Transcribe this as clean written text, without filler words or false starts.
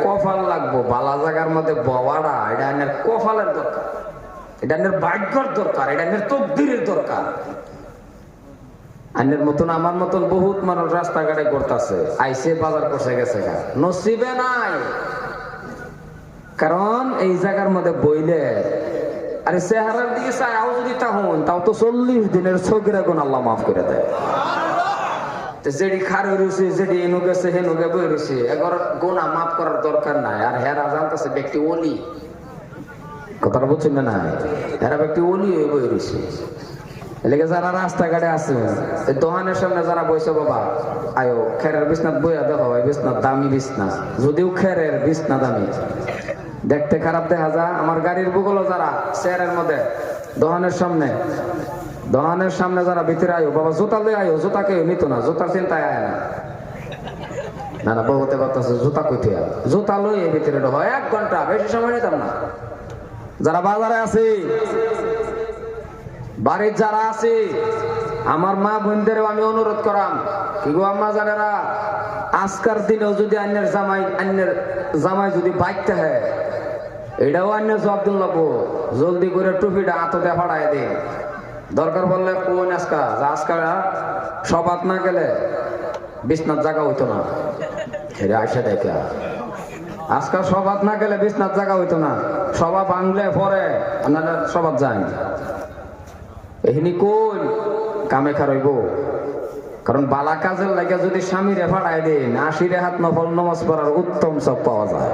কপাল লাগবো বালা জায়গার মধ্যে বওয়াটা, এটা আনের কপালের দরকার, এটা আনের ভাগ্যর দরকার, এটা আনের তকদিরের দরকার। আনের মতন আমার মতন বহুত মানুষ রাস্তাঘাটে করতেছে, আইসে বাজার করছে গেছে, নসিবে নাই। কারণ এই জায়গার মধ্যে বইলে আরে চেহারার দিকে চাও যদি তাহন তাও তো 40 দিনের ছগিরা গুণ আল্লাহ মাফ করে দেয়। যেটি খারে রয়েছে, যেটি এনু গেছে হেনু গে বই রয়েছে, এগর গোনা মাফ করার দরকার নাই। আর হেরা জানতেছে ব্যক্তি ওলি, কথাটা বুঝছেন না? হেরা ব্যক্তি ওলি হয়ে বই রয়েছে। এলাকা যারা রাস্তাঘাটে আছে, দোকানের সামনে যারা বইছে, বাবা আয়ো খেরের বিছনাথ বইয়া দেখো, বিছনাথ দামি বিছনা, যদিও খেরের বিছনা দামি, দেখতে খারাপ দেখা যায়। আমার গাড়ির বুকলো যারা চেয়ারের মধ্যে দোকানের সামনে যারা ভিতরে আয়ো, বাবা জুতা লই আয়ো, জুতা কেউ নিত না, জুতার চিন্তায় আয় না। না না বলতে পারতেছে জুতা কইতে, জুতা লই এই ভিতরে হয় 1 ঘন্টা, বেশি সময় নিতাম না। যারা বাজারে আছে, বাড়ির যারা আছে, আমার মা বোনদেরও আমি অনুরোধ করাম, কি গো আম্মা জানেরা, আজকার দিনেও যদি অন্যের জামাই যদি বাইকতে হয়, এটাও অন্য জবাব দিন লাগবো। জলদি করে টুপিটা হাতে ফাড়াই দে, দরকার বললে কোন আজকা সবাত না গেলে বিছনাথ জায়গা হইতো না। আইসা দেখে আজকাল সবাত না গেলে বিছনাথ জায়গা হইতো না, সভা ভাঙলে পরে আপনারা সবাত যান। এহিনি কোন কামে খারইব, কারণ বালা কাজের লাগে যদি স্বামীরে ফাড়াই দেন, 80 হাত নফল নামাজ পড়ার উত্তম সব পাওয়া যায়।